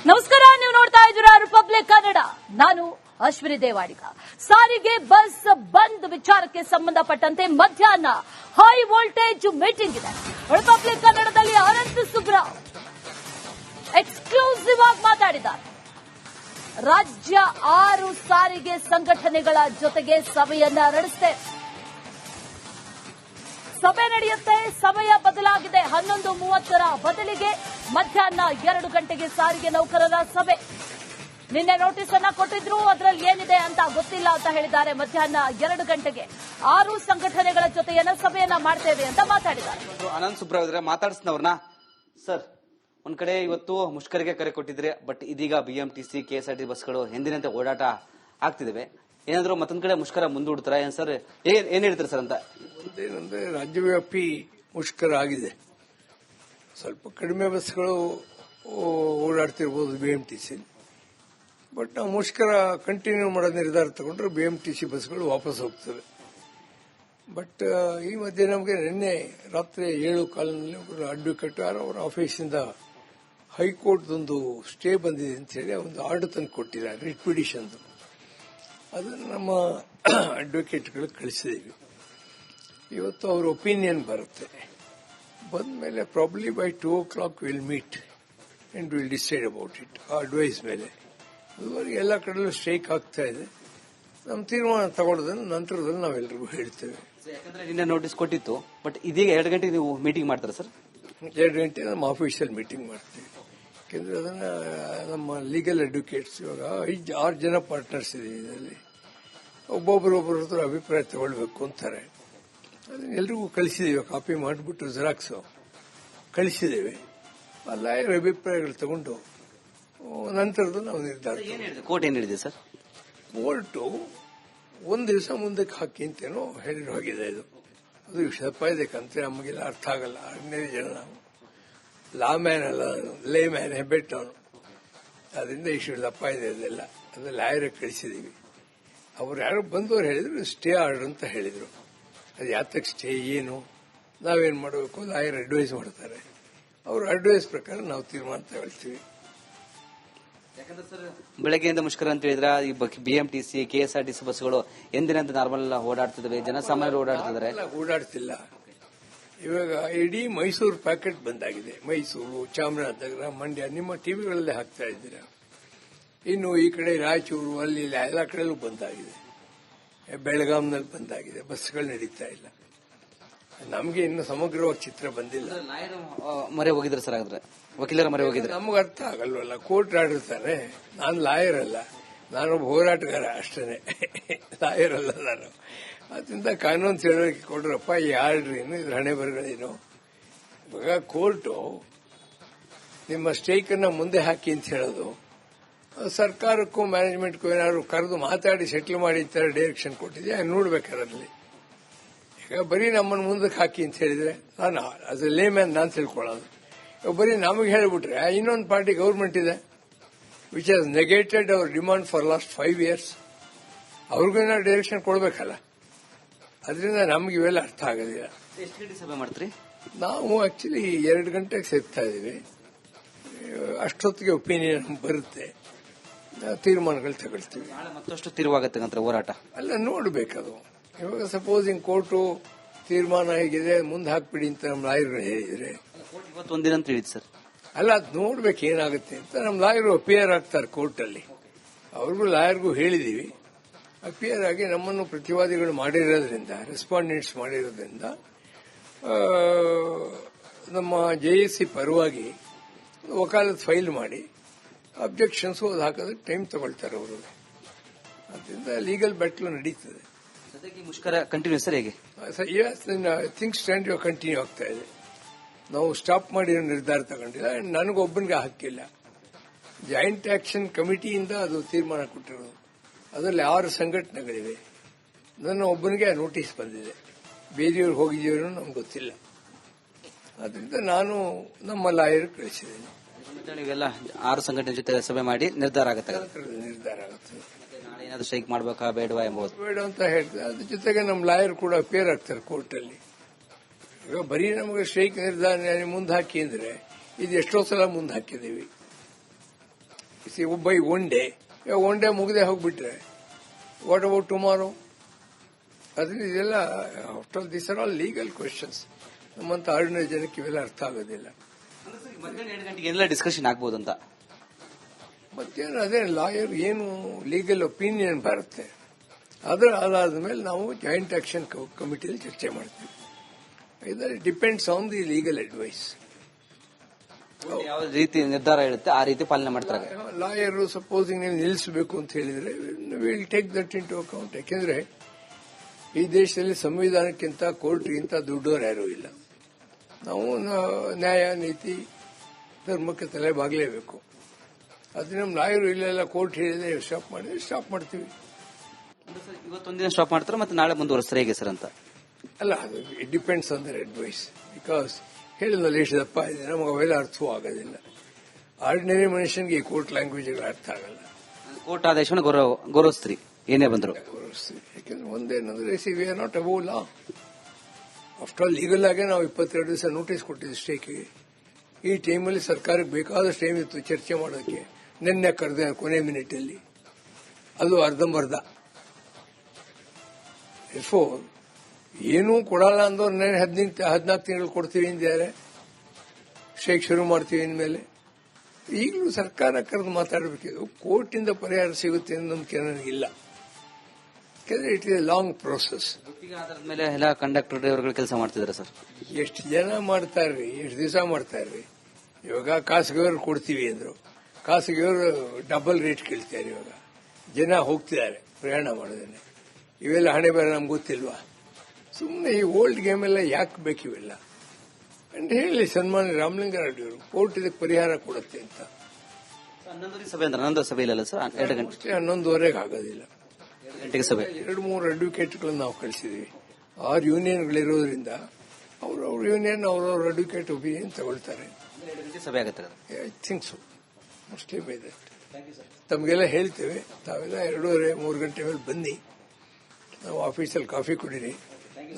ನಮಸ್ಕಾರ, ನೀವು ನೋಡ್ತಾ ಇದ್ದೀರಾ ರಿಪಬ್ಲಿಕ್ ಕನ್ನಡ. ನಾನು ಅಶ್ವಿನಿ ದೇವಾಡಿಗ. ಸಾರಿಗೆ ಬಸ್ ಬಂದ್ ವಿಚಾರಕ್ಕೆ ಸಂಬಂಧಪಟ್ಟಂತೆ ಮಧ್ಯಾಹ್ನ ಹೈ ವೋಲ್ಟೇಜ್ ಮೀಟಿಂಗ್ ಇದೆ. ರಿಪಬ್ಲಿಕ್ ಕನ್ನಡದಲ್ಲಿ ಅನಂತ ಸುಬ್ರಾವ್ ಎಕ್ಸ್ಕ್ಲೂಸಿವ್ ಆಗಿ ಮಾತಾಡಿದ್ದಾರೆ. ರಾಜ್ಯ 6 ಸಾರಿಗೆ ಸಂಘಟನೆಗಳ ಜೊತೆಗೆ ಸಭೆಯನ್ನ ನಡೆಸುತ್ತೆ. ಸಭೆ ನಡೆಯುತ್ತೆ. ಸಮಯ ಬದಲಾಗಿದೆ. 11:30 ಬದಲಿಗೆ ಮಧ್ಯಾಹ್ನ 2 ಗಂಟೆಗೆ ಸಾರಿಗೆ ನೌಕರರ ಸಭೆ. ನಿನ್ನೆ ನೋಟಿಸ್ ಅನ್ನ ಕೊಟ್ಟಿದ್ರು, ಅದರಲ್ಲಿ ಏನಿದೆ ಅಂತ ಗೊತ್ತಿಲ್ಲ ಅಂತ ಹೇಳಿದ್ದಾರೆ. ಮಧ್ಯಾಹ್ನ 2 ಗಂಟೆಗೆ 6 ಸಂಘಟನೆಗಳ ಜೊತೆಯನ್ನ ಸಭೆಯನ್ನ ಮಾಡ್ತೇವೆ ಅಂತ ಮಾತಾಡಿದ್ದಾರೆ. ಅನಂತ್ ಸುಬ್ರಾವ್ ಇದ್ರೆ ಮಾತಾಡಿಸಿದವ್ರನ್ನ ಸರ್, ಒಂದ್ ಕಡೆ ಇವತ್ತು ಮುಷ್ಕರಿಗೆ ಕರೆ ಕೊಟ್ಟಿದ್ರೆ, ಬಟ್ ಇದೀಗ ಬಿಎಂಟಿಸಿ ಕೆಎಸ್ಆರ್ಟಿ ಬಸ್ಗಳು ಎಂದಿನಂತೆ ಓಡಾಟ ಆಗ್ತಿದ್ದಾವೆ. ಏನಾದ್ರು ಮತ್ತೊಂದ್ ಕಡೆ ಮುಷ್ಕರ ಮುಂದೂಡ್ತಾರ ಏನ್ ಸರ್? ಏನ್ ಹೇಳ್ತಾರೆ ಸರ್ ಅಂತ? ಒಂದೇನಂದ್ರೆ ರಾಜ್ಯವ್ಯಾಪಿ ಮುಷ್ಕರ ಆಗಿದೆ. ಸ್ವಲ್ಪ ಕಡಿಮೆ ಬಸ್ಗಳು ಓಡಾಡ್ತಿರ್ಬೋದು ಬಿಎಂಟಿಸಿ, ಬಟ್ ನಾವು ಮುಷ್ಕರ ಕಂಟಿನ್ಯೂ ಮಾಡೋ ನಿರ್ಧಾರ ತಗೊಂಡ್ರೆ ಬಿಎಂಟಿಸಿ ಬಸ್ಗಳು ವಾಪಸ್ ಹೋಗ್ತವೆ. ಬಟ್ ಈ ಮಧ್ಯೆ ನಮಗೆ ನಿನ್ನೆ ರಾತ್ರಿ 7:15 ಒಬ್ಬರು ಅಡ್ವೊಕೇಟ್ ಅವರ ಆಫೀಸಿಂದ ಹೈಕೋರ್ಟ್ದೊಂದು ಸ್ಟೇ ಬಂದಿದೆ ಅಂತ ಹೇಳಿ ಒಂದು ಆರ್ಡರ್ ತಂದು ಕೊಟ್ಟಿದ್ದಾರೆ, ರಿಟ್ ಪಿಟಿಷನ್. ಅದನ್ನು ನಮ್ಮ ಅಡ್ವೊಕೇಟ್ಗಳು ಕಳಿಸಿದ್ದೀವಿ. ಇವತ್ತು ಅವ್ರ ಒಪಿನಿಯನ್ ಬರುತ್ತೆ. ಬಂದ ಮೇಲೆ probably by 2 o'clock will meet and will decide about it. ಆ ಅಡ್ವೈಸ್ ಮೇಲೆ ಅದುವರೆಗೆ ಎಲ್ಲ ಕಡೆಯಲ್ಲೂ ಸ್ಟ್ರೈಕ್ ಆಗ್ತಾ ಇದೆ. ನಮ್ಮ ತೀರ್ಮಾನ ತಗೊಳ್ಳೋದನ್ನು ನಂತರದಲ್ಲಿ ನಾವೆಲ್ಲರಿಗೂ ಹೇಳ್ತೇವೆ. ಯಾಕಂದ್ರೆ ನಿನ್ನೆ ನೋಟಿಸ್ ಕೊಟ್ಟಿತ್ತು, ಬಟ್ ಇದೀಗ 2 ಗಂಟೆಗೆ ನೀವು ಮೀಟಿಂಗ್ ಮಾಡ್ತಾರೆ ಸರ್? 2 ಗಂಟೆ ನಮ್ಮ ಆಫೀಸಲ್ಲಿ ಮೀಟಿಂಗ್ ಮಾಡ್ತೀವಿ. ಯಾಕೆಂದ್ರೆ ಅದನ್ನ ನಮ್ಮ ಲೀಗಲ್ ಅಡ್ವೊಕೇಟ್ಸ್ ಇವಾಗ 6 ಜನ ಪಾರ್ಟ್ನರ್ಸ್ ಇದೆ. ಇದರಲ್ಲಿ ಒಬ್ಬೊಬ್ಬರ ಅಭಿಪ್ರಾಯ ತಗೊಳ್ಬೇಕು ಅಂತಾರೆ. ಅದನ್ನ ಎಲ್ರಿಗೂ ಕಳಿಸಿದ್ದೀವಿ, ಕಾಪಿ ಮಾಡಿಬಿಟ್ಟು ಜೆರಾಕ್ಸ್ ಕಳಿಸಿದ್ದೇವೆ. ಆ ಲಾಯರ್ ಅಭಿಪ್ರಾಯಗಳು ತಗೊಂಡು ನಂತರದ್ದು ನಾವು ನಿರ್ಧಾರ. ಕೋರ್ಟ್ ಏನ್ ಹೇಳಿದೆ ಸರ್? ಕೋರ್ಟು ಒಂದು ದಿವಸ ಮುಂದಕ್ಕೆ ಹಾಕಿ ಅಂತೇನೋ ಹೇಳಿರೋ ಹೋಗಿದೆ. ಅದು ಸ್ವಲ್ಪ ಇದಕ್ಕಂತೆ ನಮಗೆಲ್ಲ ಅರ್ಥ ಆಗಲ್ಲ. 12 ಜನ ನಾವು ಲಾ ಮ್ಯಾನ್ ಅಲ್ಲ, ಲೇ ಮ್ಯಾನ್, ಹೆಬ್ಬೆಟ್ಟವನು. ಅದರಿಂದ ಇಷ್ಟು ದಪ್ಪ ಇದೆ ಅದೆಲ್ಲ. ಅದು ಲಾಯರ್ ಕಳಿಸಿದೀವಿ. ಅವ್ರು ಯಾರು ಬಂದವರು ಹೇಳಿದ್ರು ಸ್ಟೇ ಆರ್ಡರ್ ಅಂತ ಹೇಳಿದ್ರು. ಅದು ಯಾತಕ್ಕೆ ಸ್ಟೇ, ಏನು, ನಾವೇನು ಮಾಡಬೇಕು, ಲಾಯರ್ ಅಡ್ವೈಸ್ ಮಾಡ್ತಾರೆ. ಅವ್ರ ಅಡ್ವೈಸ್ ಪ್ರಕಾರ ನಾವು ತೀರ್ಮಾನ ತಗೊಳ್ತೀವಿ. ಯಾಕಂದ್ರೆ ಸರ್, ಬೆಳಗ್ಗೆಯಿಂದ ಮುಷ್ಕರ ಅಂತ ಹೇಳಿದ್ರೆ ಈ ಬಿಎಂಟಿಸಿ ಕೆಎಸ್ಆರ್ಟಿಸಿ ಬಸ್ಗಳು ಎಂದಿನಂತೆ ನಾರ್ಮಲ್ ಓಡಾಡ್ತಿದ್ದಾವೆ, ಜನಸಾಮಾನ್ಯರು ಓಡಾಡ್ತಿದ್ದಾರೆ. ಓಡಾಡ್ತಿಲ್ಲ. ಇವಾಗ ಇಡೀ ಮೈಸೂರು ಪ್ಯಾಕೆಟ್ ಬಂದಾಗಿದೆ. ಮೈಸೂರು, ಚಾಮರಾಜನಗರ, ಮಂಡ್ಯ ನಿಮ್ಮ ಟಿವಿಗಳಲ್ಲೇ ಹಾಕ್ತಾ ಇದ್ದೀರಾ. ಇನ್ನು ಈ ಕಡೆ ರಾಯಚೂರು, ಅಲ್ಲಿ ಎಲ್ಲ ಕಡೆಯಲ್ಲೂ ಬಂದಾಗಿದೆ. ಬೆಳಗಾಂನಲ್ಲಿ ಬಂದಾಗಿದೆ. ಬಸ್ಗಳು ನಡೀತಾ ಇಲ್ಲ. ನಮಗೆ ಇನ್ನು ಸಮಗ್ರವಾಗಿ ಚಿತ್ರ ಬಂದಿಲ್ಲ. ಮೊರೆ ಹೋಗಿದ್ರೆ ಸರ್? ಹಾಗಾದ್ರೆ ವಕೀಲರ ಮೊರೆ ಹೋಗಿದ್ರೆ ನಮ್ಗೆ ಅರ್ಥ ಆಗಲ್ವಲ್ಲ. ಕೋರ್ಟ್ ಆಡಿರ್ತಾರೆ. ನಾನು ಲಾಯರ್ ಅಲ್ಲ, ನಾನೊಬ್ಬ ಹೋರಾಟಗಾರ ಅಷ್ಟೇ, ಲಾಯರ್ ಅಲ್ಲ ನಾನು. ಅದರಿಂದ ಕಾನೂನು ತಿಳುವಳಿಕೆ ಕೊಡ್ರಪ್ಪ, ಈ ಆರ್ಡ್ರ್ ಏನು, ಇದ್ರ ಹಣೆ ಬರಗಳೇನು. ಇವಾಗ ಕೋರ್ಟು ನಿಮ್ಮ ಸ್ಟೇಕನ್ನು ಮುಂದೆ ಹಾಕಿ ಅಂತ ಹೇಳೋದು, ಸರ್ಕಾರಕ್ಕೂ ಮ್ಯಾನೇಜ್ಮೆಂಟ್ಗೂ ಏನಾದ್ರು ಕರೆದು ಮಾತಾಡಿ ಸೆಟ್ಲ್ ಮಾಡಿ ಈ ಥರ ಡೈರೆಕ್ಷನ್ ಕೊಟ್ಟಿದ್ಯಾ ನೋಡ್ಬೇಕಾದ್ರಲ್ಲಿ. ಈಗ ಬರೀ ನಮ್ಮನ್ನು ಮುಂದಕ್ಕೆ ಹಾಕಿ ಅಂತ ಹೇಳಿದ್ರೆ ನಾನು ಆಸ್ ಎ ಲೇ ಮ್ಯಾನ್ ನಾನು ತಿಳ್ಕೊಳ್ಳೋದು. ಬರೀ ನಮಗೆ ಹೇಳಿಬಿಟ್ರೆ ಇನ್ನೊಂದು ಪಾರ್ಟಿ ಗೌರ್ಮೆಂಟ್ ಇದೆ which has negated our demand for last 5 years. ಅವ್ರಿಗೂ ಏನಾದ್ರು ಡೈರೆಕ್ಷನ್ ಕೊಡಬೇಕಲ್ಲ. ಅದರಿಂದ ನಮ್ಗೆ ಇವೆಲ್ಲ ಅರ್ಥ ಆಗೋದಿಲ್ಲ. ಎಷ್ಟು ಗಂಟೆ ಸಭೆ ಮಾಡ್ತೀರಿ? ನಾವು ಆಕ್ಚುಲಿ 2 ಗಂಟೆಗೆ ಸೇರ್ತಾ ಇದ್ದೀವಿ. ಅಷ್ಟೊತ್ತಿಗೆ ಒಪಿನಿಯನ್ ಬರುತ್ತೆ, ತೀರ್ಮಾನಗಳು ತಗೊಳ್ತೀವಿ. ಮತ್ತಷ್ಟು ತೀವ್ರವಾಗತ್ತೆ ಹೋರಾಟ ಅಲ್ಲ, ನೋಡ್ಬೇಕದು. ಇವಾಗ ಸಪೋಸಿಂಗ್ ಕೋರ್ಟು ತೀರ್ಮಾನ ಹೇಗಿದೆ ಮುಂದೆ ಹಾಕ್ಬಿಡಿ ಅಂತ ನಮ್ಮ ಲಾಯರ್ ಹೇಳಿದ್ರೆ, ಇವತ್ತು ಒಂದಿನ ಅಂತ ಹೇಳಿದ್ ಸರ್. ಅಲ್ಲ, ಅದು ನೋಡ್ಬೇಕು ಏನಾಗುತ್ತೆ ಅಂತ. ನಮ್ಮ ಲಾಯರ್ ಅಪಿಯರ್ ಆಗ್ತಾರೆ ಕೋರ್ಟಲ್ಲಿ. ಅವ್ರಿಗೂ ಲಾಯರ್ಗೂ ಹೇಳಿದೀವಿ. ಅಪಿಯರ್ ಆಗಿ ನಮ್ಮನ್ನು ಪ್ರತಿವಾದಿಗಳು ಮಾಡಿರೋದ್ರಿಂದ, ರೆಸ್ಪಾಂಡೆಂಟ್ಸ್ ಮಾಡಿರೋದ್ರಿಂದ, ನಮ್ಮ ಜೆಎಸ್ಸಿ ಪರವಾಗಿ ವಕಾಲತ್ ಫೈಲ್ ಮಾಡಿ ಅಬ್ಜೆಕ್ಷನ್ಸ್ ಅದು ಹಾಕೋದಕ್ಕೆ ಟೈಮ್ ತಗೊಳ್ತಾರೆ ಅವರು. ಅದರಿಂದ ಲೀಗಲ್ ಬ್ಯಾಟ್ಲ್ ನಡೀತದೆ. ಮುಷ್ಕರ ಕಂಟಿನ್ಯೂ ಸರ್? ಹೇಗೆ ಥಿಂಗ್ಸ್ ಸ್ಟ್ಯಾಂಡ್ ಕಂಟಿನ್ಯೂ ಆಗ್ತಾ ಇದೆ. ನಾವು ಸ್ಟಾಪ್ ಮಾಡಿ ನಿರ್ಧಾರ ತಗೊಂಡಿಲ್ಲ. ನನಗೊಬ್ಬನಿಗೆ ಹಾಕಿಲ್ಲ. ಜಾಯಿಂಟ್ ಆಕ್ಷನ್ ಕಮಿಟಿಯಿಂದ ಅದು ತೀರ್ಮಾನ ಕೊಟ್ಟಿರೋದು. ಅದರಲ್ಲಿ 6 ಸಂಘಟನೆಗಳಿವೆ. ನನ್ನ ಒಬ್ಬನಿಗೆ ನೋಟಿಸ್ ಬಂದಿದೆ. ಬೇರೆಯವ್ರು ಹೋಗಿದ್ದೀರೋ ನಮ್ಗೆ ಗೊತ್ತಿಲ್ಲ. ಅದರಿಂದ ನಾನು ನಮ್ಮ ಲಾಯರ್ ಕಳಿಸಿದ್ದೇನೆ. ನೀವೆಲ್ಲ 6 ಸಂಘಟನೆ ಜೊತೆ ಸಭೆ ಮಾಡಿ ನಿರ್ಧಾರ ಆಗುತ್ತೆ. ನಾಳೆ ಏನಾದ್ರು ಸ್ಟ್ರೈಕ್ ಮಾಡಬೇಕಾ ಬೇಡವಾ ಎಂಬುದು? ಬೇಡ ಅಂತ ಹೇಳ್ತಾರೆ. ಅದ್ರ ಜೊತೆಗೆ ನಮ್ಮ ಲಾಯರ್ ಕೂಡ ಅಪೇರ್ ಆಗ್ತಾರೆ ಕೋರ್ಟಲ್ಲಿ. ಈಗ ಬರೀ ನಮಗೆ ಸ್ಟ್ರೈಕ್ ನಿರ್ಧಾರ ಮುಂದೆ ಹಾಕಿ ಅಂದ್ರೆ ಇದು ಎಷ್ಟೋ ಸಲ ಮುಂದೆ ಹಾಕಿದ್ದೀವಿ. ಬೈ ಒನ್ ಡೇ ಮುಗದೆ ಹೋಗ್ಬಿಟ್ರೆ ವಾಟ್ ಅಬೌಟ್ ಟುಮಾರೋ? ಅದರಿಂದ ಇದೆಲ್ಲ after this are all legal questions. ನಮ್ಮಂತ ಆರ್ಡಿನರಿ ಜನಕ್ಕೆ ಇವೆಲ್ಲ ಅರ್ಥ ಆಗೋದಿಲ್ಲ. ಮಧ್ಯಾಹ್ನ 2 ಗಂಟೆಗೆ ಎಲ್ಲ ಡಿಸ್ಕಷನ್ ಆಗ್ಬೋದು ಅಂತ. ಮತ್ತೇನು ಅದೇ ಲಾಯರ್ ಏನು ಲೀಗಲ್ ಒಪಿನಿಯನ್ ಬರುತ್ತೆ, ಅದಾದ ಮೇಲೆ ನಾವು ಜಾಯಿಂಟ್ ಆಕ್ಷನ್ ಕಮಿಟಿಯಲ್ಲಿ ಚರ್ಚೆ ಮಾಡ್ತೀವಿ. ಇದರಲ್ಲಿ depends on the legal advice. ಯಾವ ರೀತಿ ನಿರ್ಧಾರ ಇರುತ್ತೆ ಆ ರೀತಿ ಪಾಲನೆ ಮಾಡ್ತಾರೆ. ಲಾಯರು ಸಪೋಸಿಂಗ್ ನೀವು ನಿಲ್ಲಿಸಬೇಕು ಅಂತ ಹೇಳಿದ್ರೆ will take that into account. ಯಾಕೆಂದ್ರೆ ಈ ದೇಶದಲ್ಲಿ ಸಂವಿಧಾನಕ್ಕಿಂತ ಕೋರ್ಟ್ಗಿಂತ ದೊಡ್ಡವರು ಯಾರೂ ಇಲ್ಲ. ನಾವು ನ್ಯಾಯ ನೀತಿ ಧರ್ಮಕ್ಕೆ ತಲೆ ಬಾಗಲೇಬೇಕು. ಅದು ನಮ್ಮ ಲಾಯರು ಇಲ್ಲೆಲ್ಲ ಕೋರ್ಟ್ ಹೇಳಿದ್ರೆ ಸ್ಟಾಪ್ ಮಾಡಿದ್ರೆ ಸ್ಟಾಪ್ ಮಾಡ್ತೀವಿ. ಇವತ್ತೊಂದಿನ ಸ್ಟಾಪ್ ಮಾಡ್ತಾರೆ ಮತ್ತೆ ನಾಳೆ ಮುಂದುವರಿಸ್ತಾರೆ ಹೇಗೆ ಸರ್ ಅಂತ? ಅಲ್ಲ, ಅದು it depends on their advice. Because ಹೇಳಿದ್ನಲ್ಲಿ ಎಷ್ಟು ದಪ್ಪ ಇದೆ, ನಮಗೆ ಅವೆಲ್ಲ ಅರ್ಥವೂ ಆಗೋದಿಲ್ಲ. ಆರ್ಡಿನರಿ ಮನುಷ್ಯನಿಗೆ ಈ ಕೋರ್ಟ್ ಲ್ಯಾಂಗ್ವೇಜ್ಗಳು ಅರ್ಥ ಆಗಲ್ಲ. ಕೋರ್ಟ್ ಆದೇಶವನ್ನು ಗೌರವಿಸ್ತೀರಿ ಏನೇ ಬಂದ್ರು? ಗೌರವಿಸ್ತೀವಿ. ಯಾಕೆಂದ್ರೆ ಒಂದೇನಂದ್ರೆ we are not above law. After all legal ಆಗೇ ನಾವು 22 ದಿವಸ ನೋಟಿಸ್ ಕೊಟ್ಟಿದ್ವಿ ಸ್ಟೇಕಿಗೆ. ಈ ಟೈಮಲ್ಲಿ ಸರ್ಕಾರಕ್ಕೆ ಬೇಕಾದಷ್ಟು ಟೈಮ್ ಇತ್ತು ಚರ್ಚೆ ಮಾಡೋದಕ್ಕೆ. ನಿನ್ನೆ ಕರೆದೆ ಕೊನೆ ಮಿನಿಟಲ್ಲಿ, ಅದು ಅರ್ಧಂಬರ್ಧ. ಏನೂ ಕೊಡಲ್ಲ ಅಂದವ್ರು 14 ತಿಂಗಳು ಕೊಡ್ತೀವಿ ಅಂದಿದ್ದಾರೆ. ಸ್ಟ್ರೈಕ್ ಶುರು ಮಾಡ್ತೀವಿ ಅಂದಮೇಲೆ ಈಗಲೂ ಸರ್ಕಾರ ಕರೆದು ಮಾತಾಡಬೇಕಿದ್ದು. ಕೋರ್ಟಿಂದ ಪರಿಹಾರ ಸಿಗುತ್ತೆ ಅನ್ನೋ ನಂಬಿಕೆ ನನಗಿಲ್ಲ. ಯಾಕಂದ್ರೆ it is A long process. ಮೇಲೆ ಎಲ್ಲ ಕಂಡಕ್ಟರ್ ಡ್ರೈವರ್ಗಳು ಕೆಲಸ ಮಾಡ್ತಿದ್ದಾರೆ ಸರ್. ಎಷ್ಟು ಜನ ಮಾಡ್ತಾರ್ರಿ, ಎಷ್ಟು ದಿವಸ ಮಾಡ್ತಾರ್ರಿ. ಇವಾಗ ಖಾಸಗಿಯವರು ಕೊಡ್ತೀವಿ ಅಂದ್ರು, ಖಾಸಗಿಯವರು ಡಬಲ್ ರೇಟ್ ಕೇಳ್ತಾರೆ. ಇವಾಗ ಜನ ಹೋಗ್ತಿದ್ದಾರೆ ಪ್ರಯಾಣ ಮಾಡೋದೇನೆ. ಇವೆಲ್ಲ ಹಣೆ ಬೇರೆ ನಮ್ಗೆ ಗೊತ್ತಿಲ್ವಾ? ಸುಮ್ಮನೆ ಈ ಓಲ್ಡ್ ಗೇಮ್ ಎಲ್ಲ ಯಾಕೆ ಬೇಕಿವೆಲ್ಲ ಅಂತ ಹೇಳಿ ಸನ್ಮಾನ್ಯ ರಾಮಲಿಂಗಾರೆಡ್ಡಿ ಅವರು ಕೋರ್ಟ್ ಇದಕ್ಕೆ ಪರಿಹಾರ ಕೊಡುತ್ತೆ ಅಂತ. 11 ಸಭೆ ಅಂದ್ರೆ 11 ಸಭೆ ಇಲ್ಲ ಸರ್. 2 ಗಂಟೆ 11:30 ಆಗೋದಿಲ್ಲ. 2 ಗಂಟೆಗೆ ಸಭೆ. 2-3 ಅಡ್ವೊಕೇಟ್ಗಳನ್ನು ನಾವು ಕಳಿಸಿದ್ವಿ. 6 ಯೂನಿಯನ್ಗಳಿರೋದ್ರಿಂದ ಅವ್ರವ್ರ ಯೂನಿಯನ್ ಅವ್ರವ್ರ ಅಡ್ವೊಕೇಟ್ ಒಪಿನಿಯನ್ ತಗೊಳ್ತಾರೆ. 2 ಗಂಟೆ ಸಭೆ ಆಗುತ್ತೆ. I think so, mostly by that. ತಮಗೆಲ್ಲ ಹೇಳ್ತೇವೆ, ತಾವೆಲ್ಲ 2:30-3 ಗಂಟೆ ಮೇಲೆ ಬನ್ನಿ. ನಾವು ಆಫೀಸಲ್ಲಿ ಕಾಫಿ ಕುಡೀರಿ,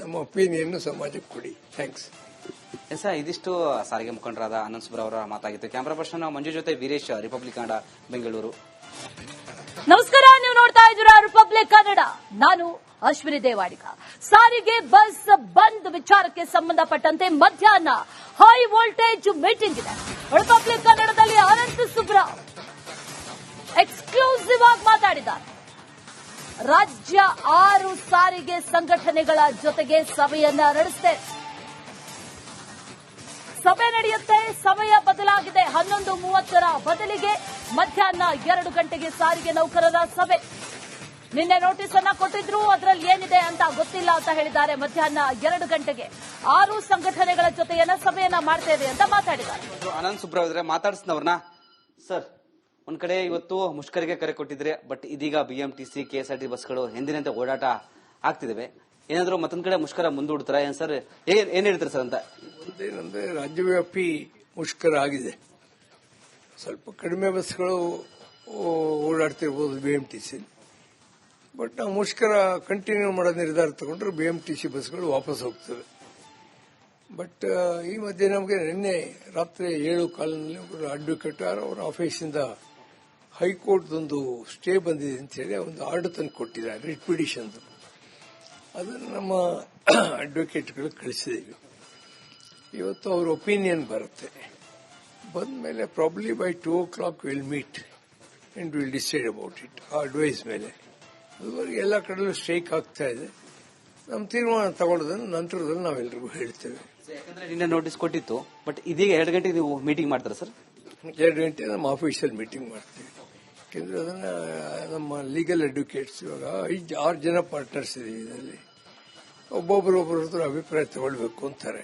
ನಮ್ಮ ಒಪಿನಿಯನ್ ಸಮಾಜಕ್ಕೆ ಕೊಡಿ. ಥ್ಯಾಂಕ್ಸ್. ಸರ್, ಇದಿಷ್ಟು ಸಾರಿಗೆ ಮುಖಂಡರಾದ ಆನಂದ್ ಸುಬ್ರ ಅವರ ಮಾತಾಗಿತ್ತು. ಕ್ಯಾಮರಾ ಪರ್ಸನ್ ಮಂಜು ಜೊತೆ ವೀರೇಶ್, ರಿಪಬ್ಲಿಕ್ ಕನ್ನಡ, ಬೆಂಗಳೂರು. ನಮಸ್ಕಾರ, ನೀವು ನೋಡ್ತಾ ಇದ್ದೀರಾ ರಿಪಬ್ಲಿಕ್ ಕನ್ನಡ. ನಾನು ಅಶ್ವಿನಿ ದೇವಾಡಿಗ. ಸಾರಿಗೆ ಬಸ್ ಬಂದ್ ವಿಚಾರಕ್ಕೆ ಸಂಬಂಧಪಟ್ಟಂತೆ ಮಧ್ಯಾಹ್ನ ಹೈ ವೋಲ್ಟೇಜ್ ಮೀಟಿಂಗ್ ಇದೆ. ರಿಪಬ್ಲಿಕ್ ಕನ್ನಡದಲ್ಲಿ ಆನಂದ್ ಸುಬ್ರಾವ್ ಎಕ್ಸ್ಕ್ಲೂಸಿವ್ ಆಗಿ ಮಾತಾಡಿದ್ದಾರೆ. ರಾಜ್ಯ 6 ಸಾರಿಗೆ ಸಂಘಟನೆಗಳ ಜೊತೆಗೆ ಸಭೆಯನ್ನ ನಡೆಸುತ್ತೆ. ಸಭೆ ನಡೆಯುತ್ತೆ. ಸಮಯ ಬದಲಾಗಿದೆ. 11:30 ಬದಲಿಗೆ ಮಧ್ಯಾಹ್ನ 2 ಗಂಟೆಗೆ ಸಾರಿಗೆ ನೌಕರರ ಸಭೆ. ನಿನ್ನೆ ನೋಟಿಸ್ ಅನ್ನ ಕೊಟ್ಟಿದ್ರು, ಅದರಲ್ಲಿ ಏನಿದೆ ಅಂತ ಗೊತ್ತಿಲ್ಲ ಅಂತ ಹೇಳಿದ್ದಾರೆ. ಮಧ್ಯಾಹ್ನ 2 ಗಂಟೆಗೆ 6 ಸಂಘಟನೆಗಳ ಜೊತೆಯನ್ನ ಸಭೆಯನ್ನ ಮಾಡ್ತೇವೆ ಅಂತ ಮಾತಾಡಿದ್ದಾರೆ. ಆನಂದ್ ಸುಬ್ರಾವ್ ಇದ್ರೆ ಮಾತಾಡಿಸಿದವ್ರನ್ನ. ಸರ್, ಒಂದ್ ಕಡೆ ಇವತ್ತು ಮುಷ್ಕರಿಗೆ ಕರೆ ಕೊಟ್ಟಿದ್ರೆ, ಬಟ್ ಇದೀಗ ಬಿಎಂಟಿಸಿ, ಕೆಎಸ್ಆರ್ಟಿ ಬಸ್ಗಳು ಎಂದಿನಂತೆ ಓಡಾಟ ಆಗ್ತಿದ್ದಾವೆ. ಏನಾದ್ರು ಮತ್ತೊಂದ್ ಕಡೆ ಮುಷ್ಕರ ಮುಂದೂಡ್ತಾರ ಏನ್ ಸರ್? ಏನ್ ಹೇಳ್ತಾರೆ ಸರ್ ಅಂತ? ಒಂದೇನಂದ್ರೆ ರಾಜ್ಯವ್ಯಾಪಿ ಮುಷ್ಕರ ಆಗಿದೆ. ಸ್ವಲ್ಪ ಕಡಿಮೆ ಬಸ್ಗಳು ಓಡಾಡ್ತಿರ್ಬೋದು ಬಿಎಂಟಿಸಿ. ಬಟ್ ನಾವು ಮುಷ್ಕರ ಕಂಟಿನ್ಯೂ ಮಾಡೋ ನಿರ್ಧಾರ ತಗೊಂಡ್ರೆ ಬಿಎಂಟಿಸಿ ಬಸ್ಗಳು ವಾಪಸ್ ಹೋಗ್ತವೆ. ಬಟ್ ಈ ಮಧ್ಯೆ ನಮಗೆ ನಿನ್ನೆ ರಾತ್ರಿ 7:15 ಒಬ್ಬರು ಅಡ್ವೊಕೇಟ್ ಅವರ ಆಫೀಸಿಂದ ಹೈಕೋರ್ಟ್ದೊಂದು ಸ್ಟೇ ಬಂದಿದೆ ಅಂತ ಹೇಳಿ ಒಂದು ಆರ್ಡರ್ ತಂದು ಕೊಟ್ಟಿದ್ದಾರೆ, ರಿಟ್ ಪಿಟಿಷನ್. ಅದನ್ನು ನಮ್ಮ ಅಡ್ವೊಕೇಟ್ಗಳು ಕಳಿಸಿದ್ದೀವಿ. ಇವತ್ತು ಅವ್ರ ಒಪಿನಿಯನ್ ಬರುತ್ತೆ. ಬಂದ ಮೇಲೆ probably by 2 o'clock will meet and will decide about it. ಆ ಅಡ್ವೈಸ್ ಮೇಲೆ ಅದುವರೆಗೆ ಎಲ್ಲ ಕಡೆಯಲ್ಲೂ ಸ್ಟ್ರೈಕ್ ಆಗ್ತಾ ಇದೆ. ನಮ್ಮ ತೀರ್ಮಾನ ತಗೊಳ್ಳೋದನ್ನು ನಂತರದಲ್ಲಿ ನಾವೆಲ್ಲರಿಗೂ ಹೇಳ್ತೇವೆ. ಯಾಕಂದ್ರೆ ನಿನ್ನೆ ನೋಟಿಸ್ ಕೊಟ್ಟಿತ್ತು, ಬಟ್ ಇದೀಗ 2 ಗಂಟೆಗೆ ನೀವು ಮೀಟಿಂಗ್ ಮಾಡ್ತಾರೆ ಸರ್? 2 ಗಂಟೆ ನಮ್ಮ ಆಫೀಸಲ್ಲಿ ಮೀಟಿಂಗ್ ಮಾಡ್ತೀವಿ. ಯಾಕೆಂದ್ರೆ ಅದನ್ನ ನಮ್ಮ ಲೀಗಲ್ ಅಡ್ವೊಕೇಟ್ಸ್ ಇವಾಗ 5-6 ಜನ ಪಾರ್ಟ್ನರ್ಸ್ ಇದೀವಿ. ಇದರಲ್ಲಿ ಒಬ್ಬೊಬ್ಬರ ಅಭಿಪ್ರಾಯ ತಗೊಳ್ಬೇಕು ಅಂತಾರೆ.